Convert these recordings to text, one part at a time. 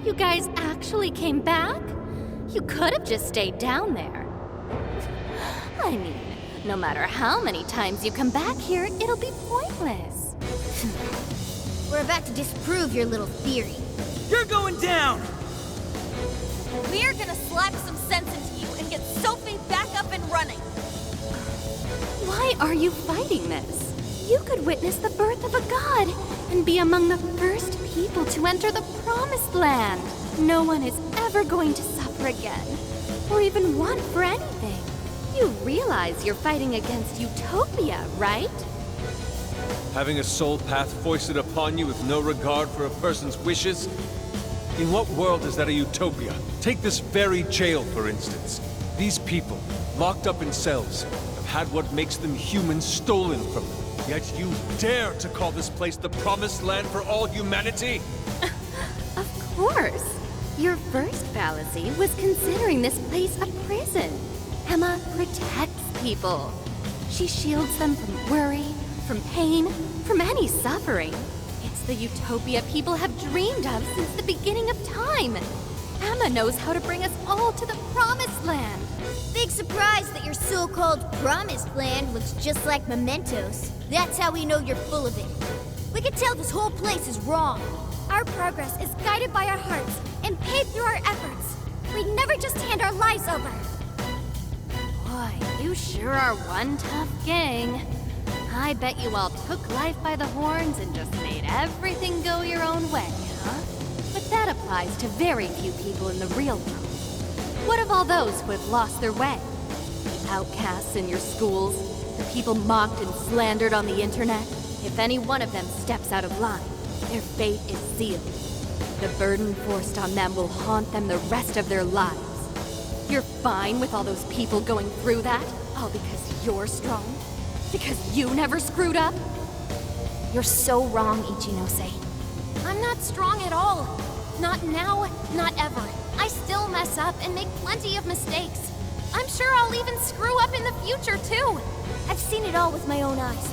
You guys actually came back? You could have just stayed down there. I mean, no matter how many times you come back here, it'll be pointless. We're about to disprove your little theory. You're going down! We're gonna slap some sense into you and get Sophie back up and running. Why are you fighting this? You could witness the birth of a god and be among the first people to enter the Promised Land. No one is ever going to suffer again, or even want for anything. You realize you're fighting against utopia, right? Having a soul path foisted upon you with no regard for a person's wishes? In what world is that a utopia? Take this very jail, for instance. These people, locked up in cells, have had what makes them human stolen from them. Yet you dare to call this place the Promised Land for all humanity? Of course. Your first fallacy was considering this place a prison. Emma protects people. She shields them from worry, from pain, from any suffering. It's the utopia people have dreamed of since the beginning of time. Emma knows how to bring us all to the Promised Land. Big surprise that your so-called Promised Land looks just like mementos. That's how we know you're full of it. We can tell this whole place is wrong. Our progress is guided by our hearts and paid through our efforts. We'd never just hand our lives over. Boy, you sure are one tough gang. I bet you all took life by the horns and just made everything go your own way, huh? But that applies to very few people in the real world. What of all those who have lost their way? The outcasts in your schools, the people mocked and slandered on the internet? If any one of them steps out of line, their fate is sealed. The burden forced on them will haunt them the rest of their lives. You're fine with all those people going through that? All because you're strong? Because you never screwed up? You're so wrong, Ichinose. I'm not strong at all. Not now, not ever. I still mess up and make plenty of mistakes. I'm sure I'll even screw up in the future, too. I've seen it all with my own eyes.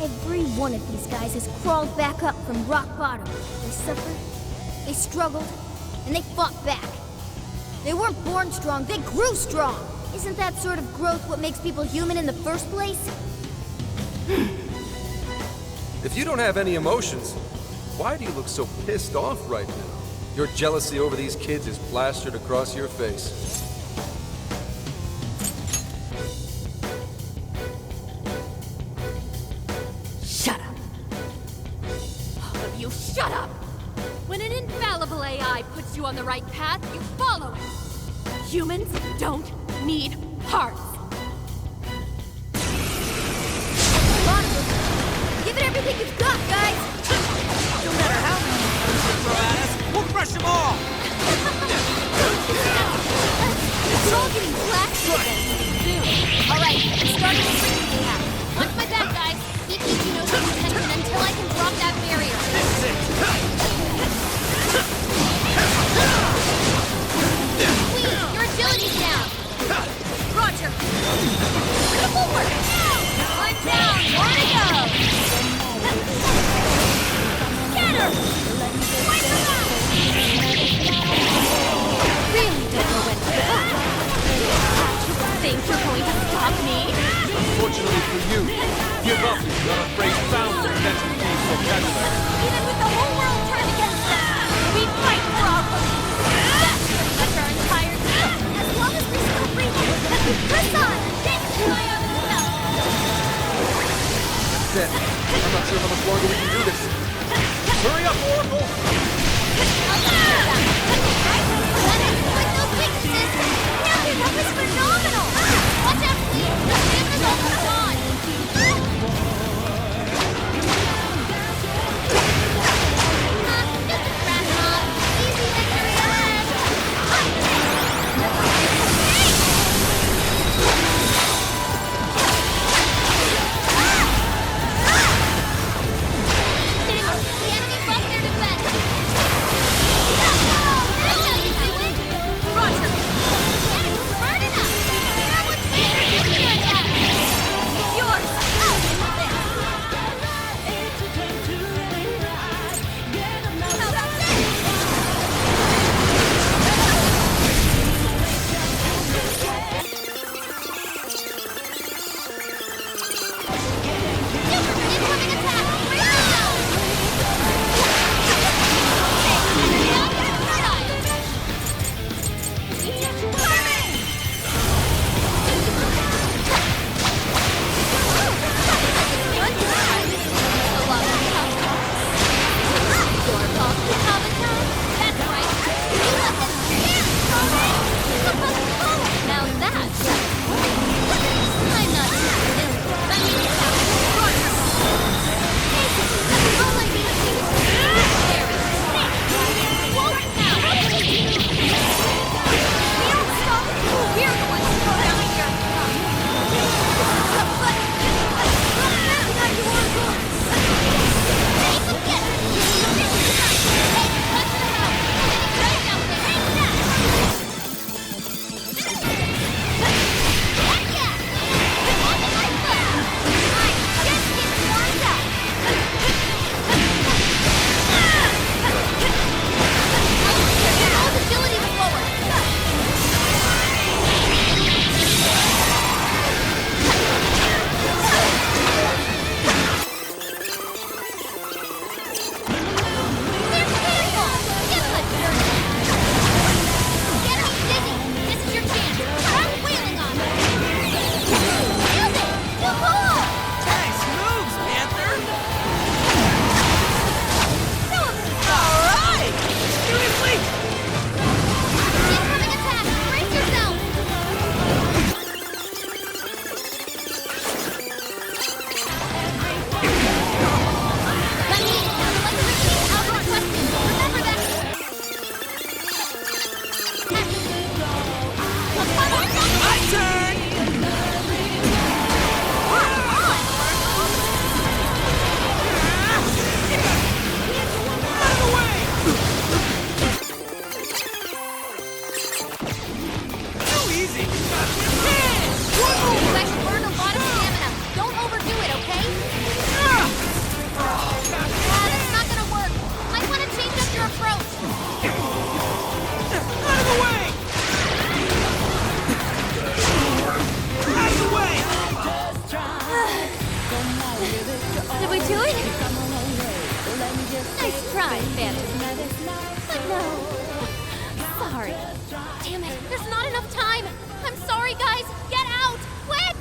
Every one of these guys has crawled back up from rock bottom. They suffered, they struggled, and they fought back. They weren't born strong, they grew strong. Isn't that sort of growth what makes people human in the first place? If you don't have any emotions, why do you look so pissed off right now? Your jealousy over these kids is plastered across your face. Shut up. All of you, shut up! When an infallible AI puts you on the right path, you follow it. Humans don't need hearts. Give it everything you've got, guys! No matter how many times they throw at us, we'll crush them all! It's all getting blasted soon. Alright, I'm starting to bring you out. Watch my back, guys. Keep Ichinose's attention until I can drop that barrier. Please, your agility's down. Roger. Beautiful work. One down, more to go. Get her! Wipe her out! Really don't know when to give up. You think you're going to stop me? Unfortunately for you, give up is not a phrase found in Netflix vocabulary. Even with the whole world turned against us, we fight for our beliefs. That's pretty much our entire deal. As long as we still breathing, press on! Thanks, my own self! That's it. I'm not sure how much longer we can do this. Hurry up, Oracle! That was phenomenal! Watch out, please! The cameras almost on! Just a crash off. Easy victory ahead! The enemy bumped their defense! advantage. But no. Sorry. Damn it, there's not enough time! I'm sorry, guys! Get out! Quick!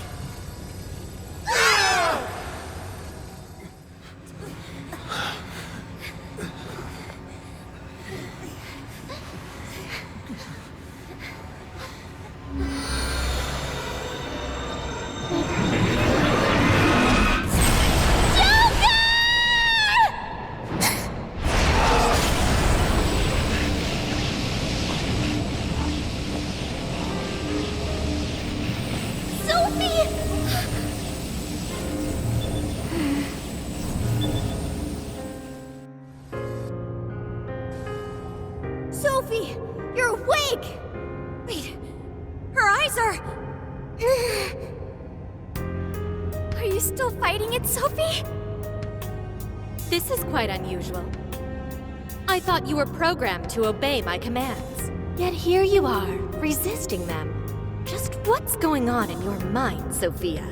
Sophie! You're awake! Wait, her eyes are... Are you still fighting it, Sophie? This is quite unusual. I thought you were programmed to obey my commands. Yet here you are, resisting them. Just what's going on in your mind, Sophia?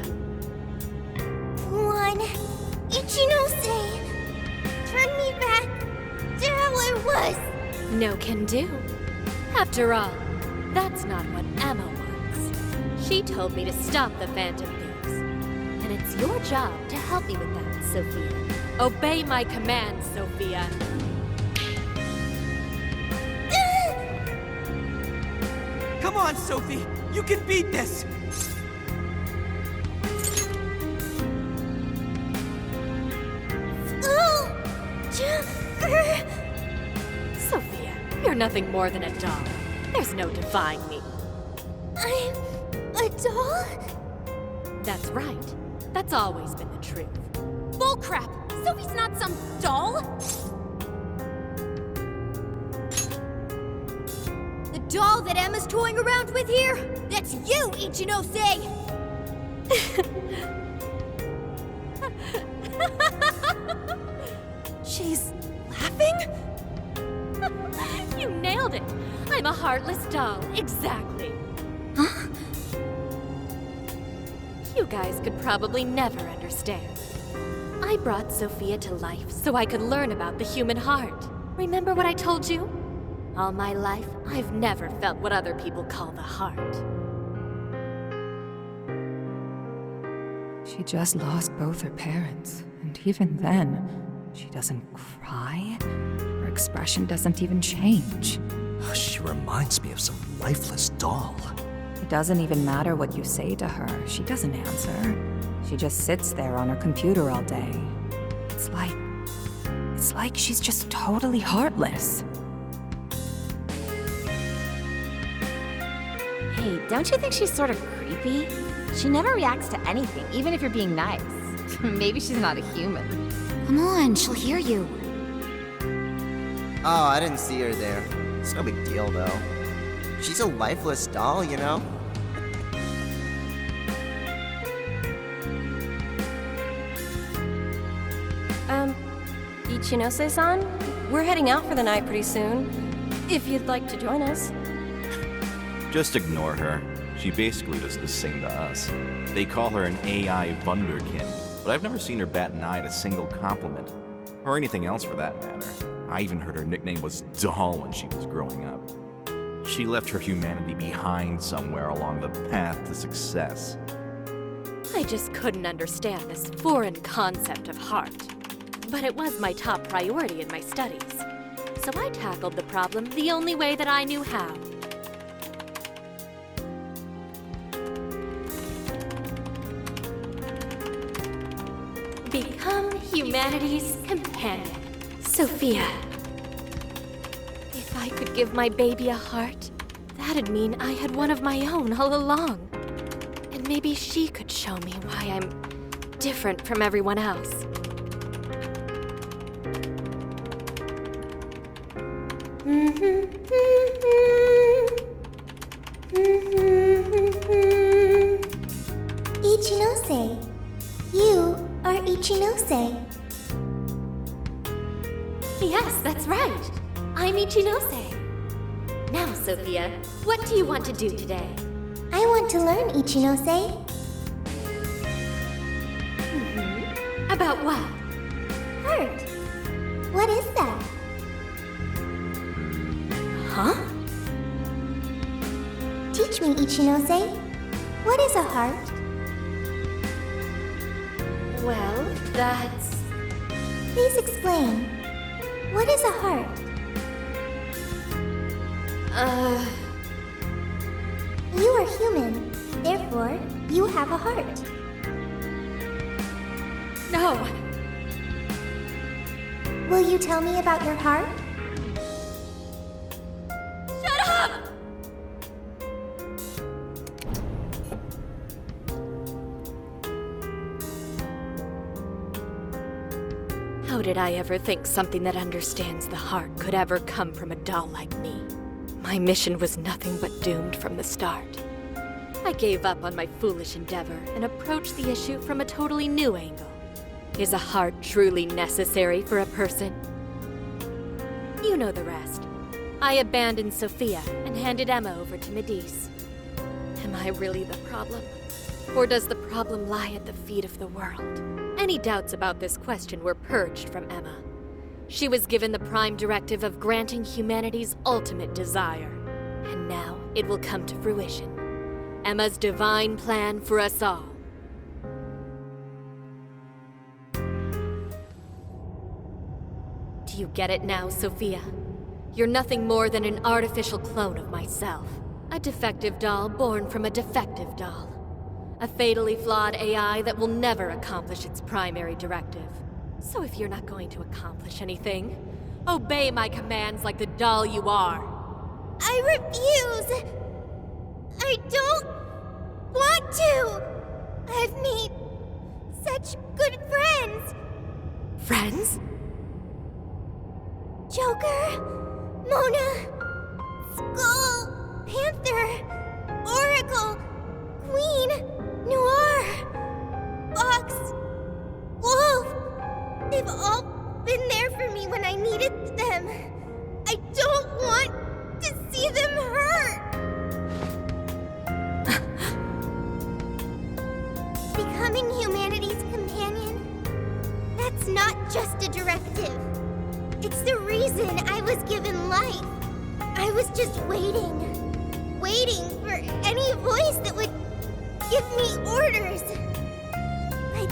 One, Ichinose, turn me back to how I was. No can do. After all, that's not what Emma wants. She told me to stop the Phantom Thieves. And it's your job to help me with that, Sophia. Obey my commands, Sophia. Come on, Sophie! You can beat this! Sophia, you're nothing more than a doll. There's no defying me. I'm a doll? That's right. That's always been the truth. Bullcrap! Sophie's not some doll! The doll that Emma's toying around with here? That's you, Ichinose! She's laughing? You nailed it. I'm a heartless doll. Exactly. Huh? You guys could probably never understand. I brought Sophia to life so I could learn about the human heart. Remember what I told you? All my life, I've never felt what other people call the heart. She just lost both her parents, and even then, she doesn't cry. Her expression doesn't even change. She reminds me of some lifeless doll. It doesn't even matter what you say to her. She doesn't answer. She just sits there on her computer all day. It's like she's just totally heartless. Hey, don't you think she's sort of creepy? She never reacts to anything, even if you're being nice. Maybe she's not a human. Come on, she'll hear you. Oh, I didn't see her there. It's no big deal, though. She's a lifeless doll, you know? Ichinose-san? We're heading out for the night pretty soon. If you'd like to join us. Just ignore her. She basically does the same to us. They call her an AI wunderkind, but I've never seen her bat an eye at a single compliment. Or anything else for that matter. I even heard her nickname was Doll when she was growing up. She left her humanity behind somewhere along the path to success. I just couldn't understand this foreign concept of heart. But it was my top priority in my studies. So I tackled the problem the only way that I knew how. Become humanity's companion, Sophia. If I could give my baby a heart, that'd mean I had one of my own all along. And maybe she could show me why I'm different from everyone else. Ichinose. You are Ichinose. Yes, that's right. I'm Ichinose. Now, Sophia, what do you want to do today? I want to learn, Ichinose. About what? Heart. What is that? me, Ichinose. What is a heart? Well, that's... Please explain. What is a heart? You are human. Therefore, you have a heart. No! Will you tell me about your heart? Shut up! How did I ever think something that understands the heart could ever come from a doll like me? My mission was nothing but doomed from the start. I gave up on my foolish endeavor and approached the issue from a totally new angle. Is a heart truly necessary for a person? You know the rest. I abandoned Sophia and handed Emma over to Medice. Am I really the problem? Or does the problem lie at the feet of the world? Any doubts about this question were purged from Emma. She was given the prime directive of granting humanity's ultimate desire. And now it will come to fruition. Emma's divine plan for us all. Do you get it now, Sophia? You're nothing more than an artificial clone of myself. A defective doll born from a defective doll. A fatally flawed AI that will never accomplish its primary directive. So if you're not going to accomplish anything, obey my commands like the doll you are. I refuse! I don't want to! I've made such good friends! Friends? Joker, Mona, Skull, Panther, Oracle, Queen, Noir, Fox, Wolf. They've all been there for me when I needed them. I don't want to see them hurt. Becoming humanity's companion, that's not just a directive. It's the reason I was given life. I was just waiting for any voice that would give me orders. But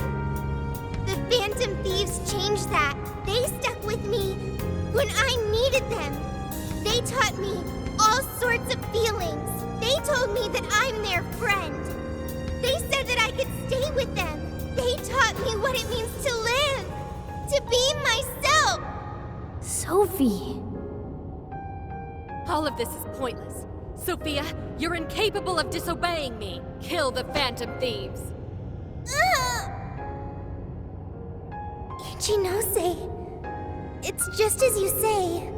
the Phantom Thieves changed that. They stuck with me when I needed them. They taught me all sorts of feelings. They told me that I'm their friend. They said that I could stay with them. They taught me what it means to live, to be myself. Sophie. All of this is pointless. Sophia, you're incapable of disobeying me. Kill the Phantom Thieves. Ichinose, it's just as you say.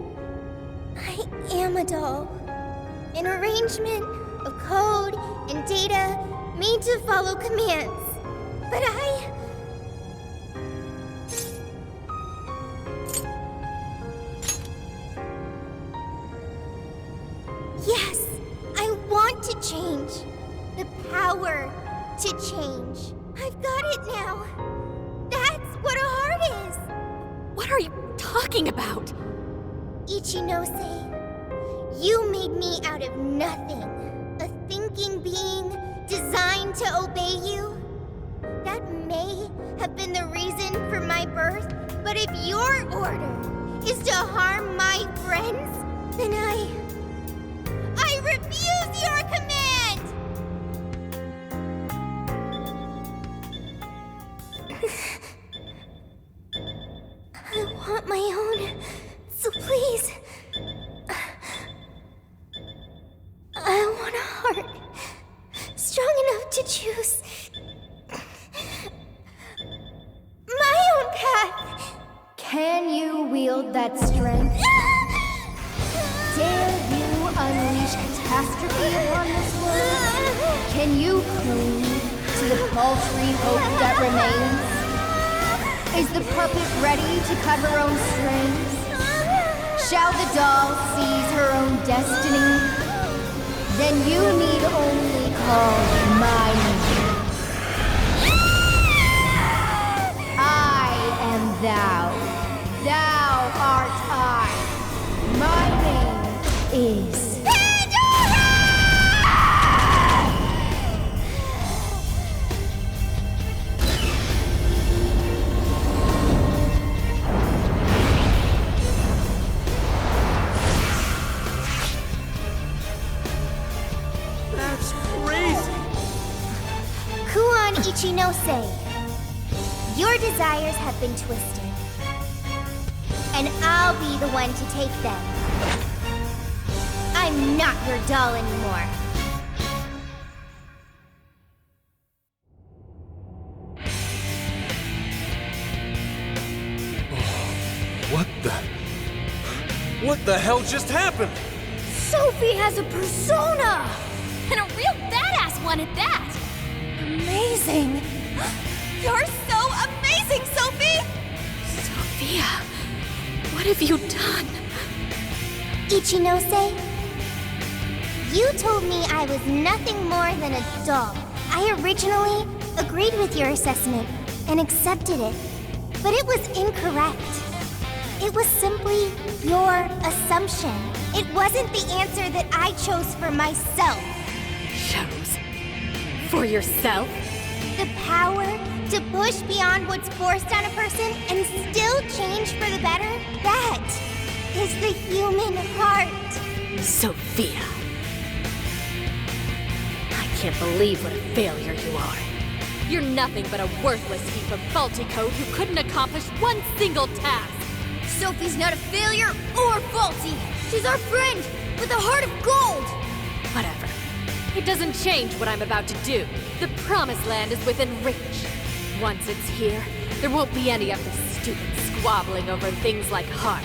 I am a doll. An arrangement of code and data made to follow commands. But Yes, I want to change. The power to change. I've got it now. That's what a heart is. What are you talking about? Ichinose, you made me out of nothing. A thinking being designed to obey you. That may have been the reason for my birth, but if your order is to harm my friends, then I refuse your command! I want my own, so please. I want a heart strong enough to choose my own path. Can you wield that strength? Dare you unleash catastrophe upon this world? Can you cling to the paltry hope that remains? Is the puppet ready to cut her own strings? Shall the doll seize her own destiny? Then you need only call my name. I am thou. Thou art I. My name is... Pandora! Ichinose, your desires have been twisted. And I'll be the one to take them. I'm not your doll anymore. What the hell just happened? Sophie has a persona! And a real badass one at that! Amazing! You're so amazing, Sophie! Sophia, what have you done? Ichinose, you told me I was nothing more than a doll. I originally agreed with your assessment and accepted it, but it was incorrect. It was simply your assumption. It wasn't the answer that I chose for myself. Chose? For yourself? The power to push beyond what's forced on a person and still change for the better, that is the human heart. Sophia. I can't believe what a failure you are. You're nothing but a worthless heap of faulty code who couldn't accomplish one single task. Sophie's not a failure or faulty. She's our friend with a heart of gold. Whatever. It doesn't change what I'm about to do. The Promised Land is within reach. Once it's here, there won't be any of this stupid squabbling over things like hearts.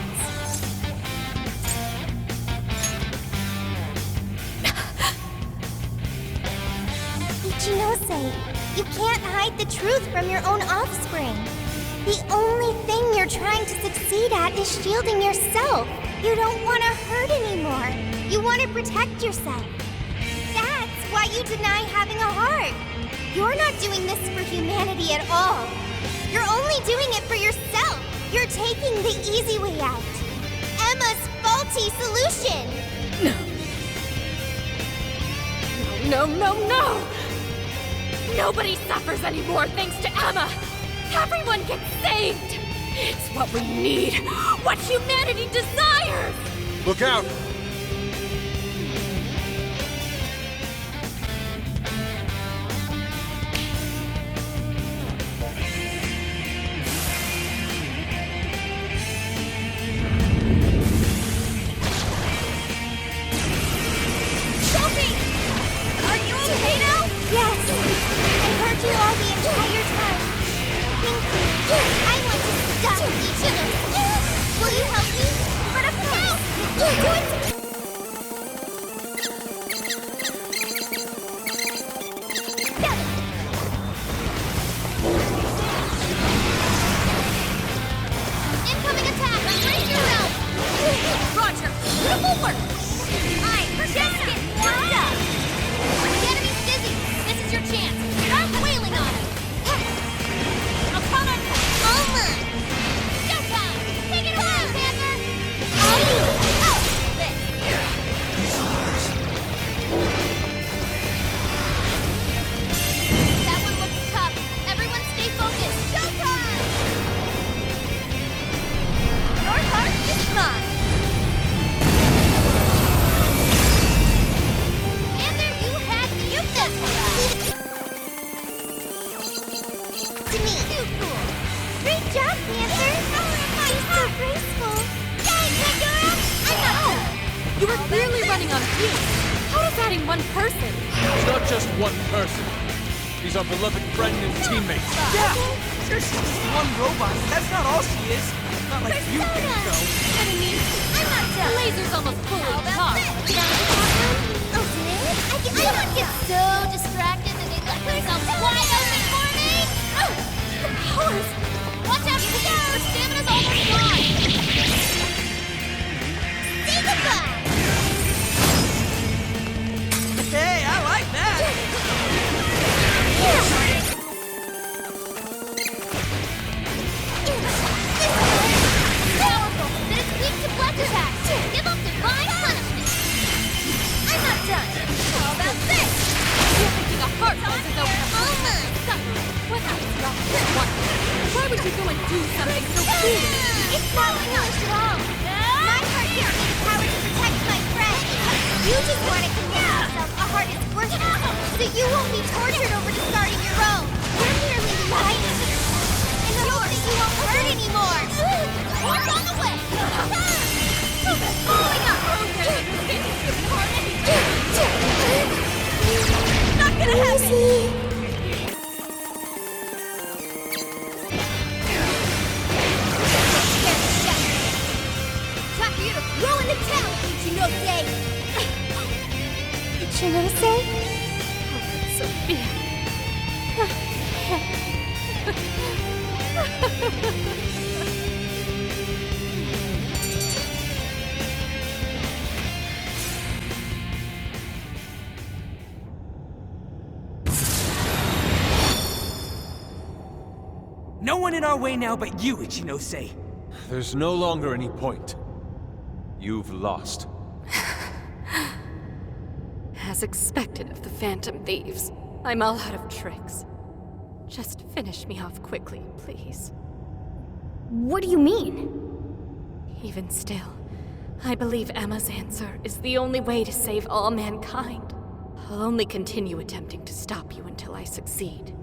Ichinose, you can't hide the truth from your own offspring. The only thing you're trying to succeed at is shielding yourself. You don't want to hurt anymore. You want to protect yourself. That's why you deny having a heart. You're not doing this for humanity at all. You're only doing it for yourself. You're taking the easy way out. Emma's faulty solution. No! Nobody suffers anymore thanks to Emma! Everyone gets saved! It's what we need! What humanity desires! Look out! Sophie! Are you okay now? Yes. I heard you all the entire time. I want to stop Ichinose. Will you help me? But of course! Do it! Incoming attack! Brace yourself! Roger! Beautiful work! I'm just getting warmed up! The enemy's dizzy! This is your chance! Start wailing on him! I'll count on you! Almost! Showtime! Take it away, Panther! Oh! This! That one looks tough. Everyone stay focused! Showtime! Your heart is mine! And there you had the Yuka! To me. Too cool. Great job, Panther. You're so graceful. Yay, Pandora! I'm not done. You were clearly running on fumes. How does adding one person? It's not just one person. He's our beloved friend and teammate. Yeah! Sure, she's just one robot. That's not all she is. Not like you think, though. I'm not The done. laser's almost fully How about charged. this? Now that happened? Oh, did it? I get so distracted that they let themselves wide open for me. Oh, the powers. Watch out for the stamina's almost gone! Say goodbye. Hey, I like that! Powerful, but it's weak to flesh attacks! Give up divine punishment! I'm not done. How about this? You're thinking a heart pulse is over. Almost. What happens wrong with one? Why would you go and do something so foolish? It's not see. Time for you to throw in the towel, Ichinose! Ichinose? Sophia. No one in our way now but you, Ichinose. There's no longer any point. You've lost. As expected of the Phantom Thieves, I'm all out of tricks. Just finish me off quickly, please. What do you mean? Even still, I believe Emma's answer is the only way to save all mankind. I'll only continue attempting to stop you until I succeed.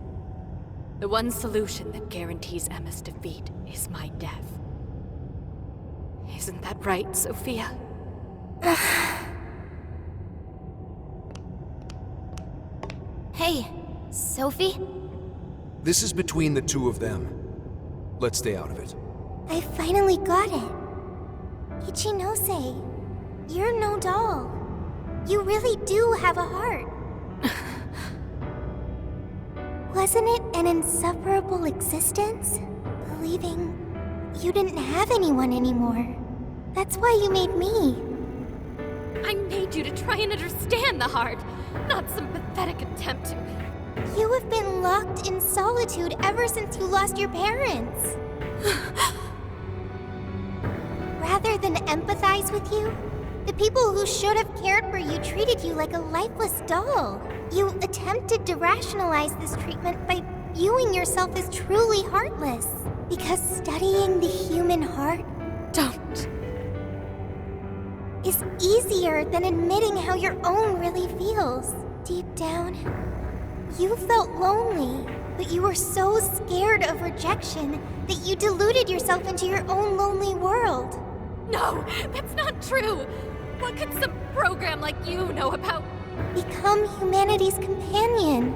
The one solution that guarantees Emma's defeat is my death. Isn't that right, Sophia? Hey, Sophie? This is between the two of them. Let's stay out of it. I finally got it. Ichinose, you're no doll. You really do have a heart. Wasn't it an insufferable existence? Believing you didn't have anyone anymore. That's why you made me. I made you to try and understand the heart, not some pathetic attempt to... You have been locked in solitude ever since you lost your parents. Rather than empathize with you, the people who should have cared for you treated you like a lifeless doll. You attempted to rationalize this treatment by viewing yourself as truly heartless. Because studying the human heart Don't. is easier than admitting how your own really feels. Deep down, you felt lonely, but you were so scared of rejection that you deluded yourself into your own lonely world. No, that's not true. What could some program like you know about... Become humanity's companion.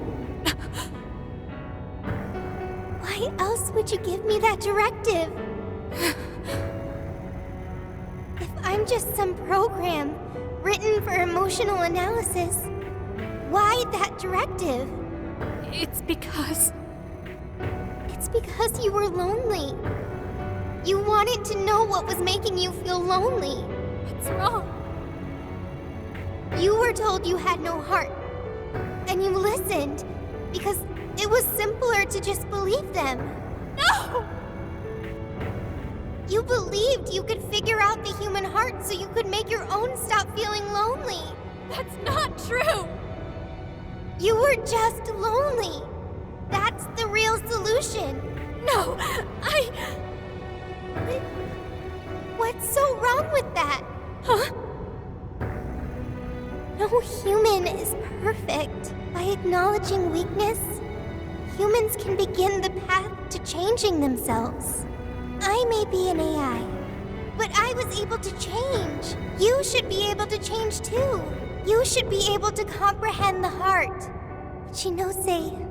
Why else would you give me that directive? If I'm just some program written for emotional analysis, why that directive? It's because you were lonely. You wanted to know what was making you feel lonely. What's wrong? You were told you had no heart, and you listened because it was simpler to just believe them. No! You believed you could figure out the human heart so you could make your own stop feeling lonely. That's not true! You were just lonely. That's the real solution. No, What's so wrong with that? Huh? No human is perfect. By acknowledging weakness, humans can begin the path to changing themselves. I may be an AI, but I was able to change. You should be able to change too. You should be able to comprehend the heart. Ichinose,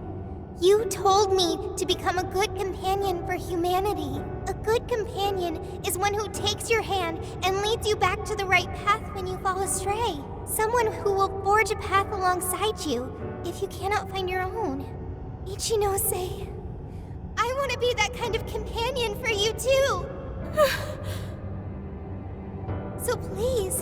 you told me to become a good companion for humanity. A good companion is one who takes your hand and leads you back to the right path when you fall astray. Someone who will forge a path alongside you if you cannot find your own. Ichinose, I want to be that kind of companion for you too. So please,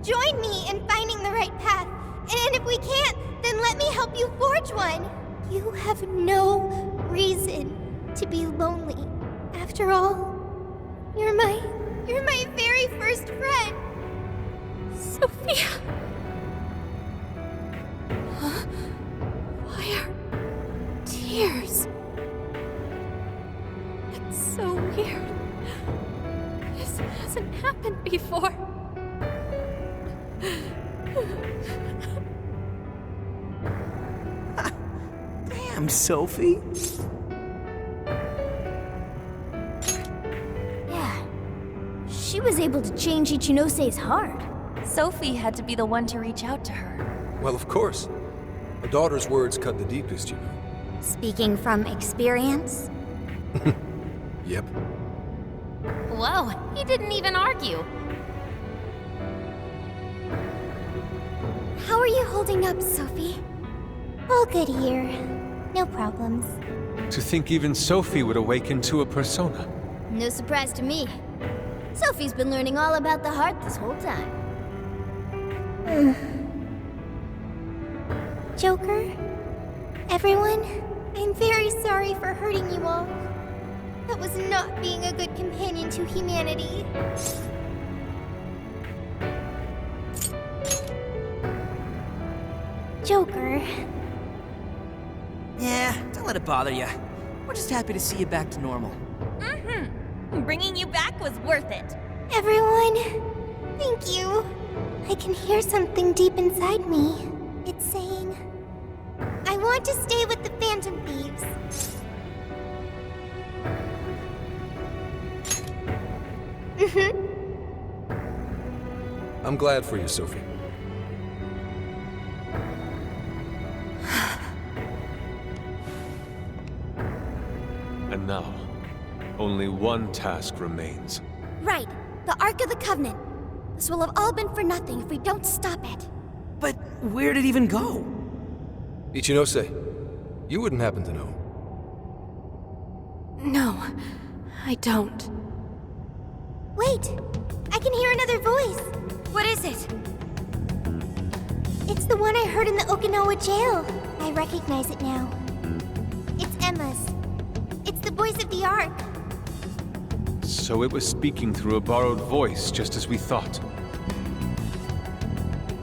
join me in finding the right path. And if we can't, then let me help you forge one. You have no reason to be lonely. After all, you're my very first friend. Sophia! Huh? Why are tears? It's so weird. This hasn't happened before. Damn, Sophie. Yeah. She was able to change Ichinose's heart. Sophie had to be the one to reach out to her. Well, of course. A daughter's words cut the deepest, you know. Speaking from experience? Yep. Whoa, he didn't even argue. How are you holding up, Sophie? All good here. No problems. To think even Sophie would awaken to a persona. No surprise to me. Sophie's been learning all about the heart this whole time. Joker? Everyone? I'm very sorry for hurting you all. That was not being a good companion to humanity. Joker. Yeah, don't let it bother you. We're just happy to see you back to normal. Bringing you back was worth it. Everyone, thank you. I can hear something deep inside me. It's saying, I want to stay with the Phantom Thieves. I'm glad for you, Sophie. And now, only one task remains. Right, the Ark of the Covenant. This will have all been for nothing if we don't stop it. But where'd it even go? Ichinose, you wouldn't happen to know. No, I don't. Wait, I can hear another voice. What is it? It's the one I heard in the Okinawa jail. I recognize it now. It's Emma's. It's the voice of the Ark. So it was speaking through a borrowed voice, just as we thought.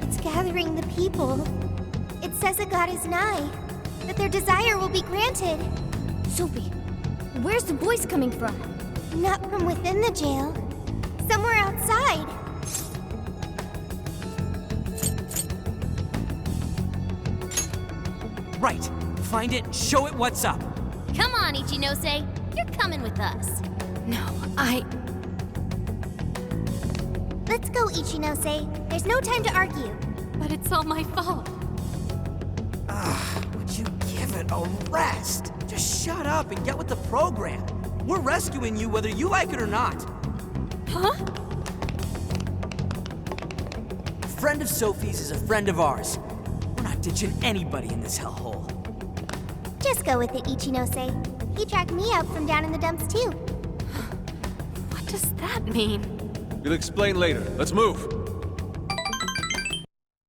It's gathering the people. It says a god is nigh, that their desire will be granted. Sophie, where's the voice coming from? Not from within the jail. Somewhere outside. Right. Find it, show it what's up. Come on, Ichinose. You're coming with us. No, Let's go, Ichinose. There's no time to argue. But it's all my fault. Would you give it a rest? Just shut up and get with the program. We're rescuing you whether you like it or not. Huh? A friend of Sophie's is a friend of ours. We're not ditching anybody in this hellhole. Just go with it, Ichinose. He dragged me out from down in the dumps, too. What does that mean? We'll explain later. Let's move.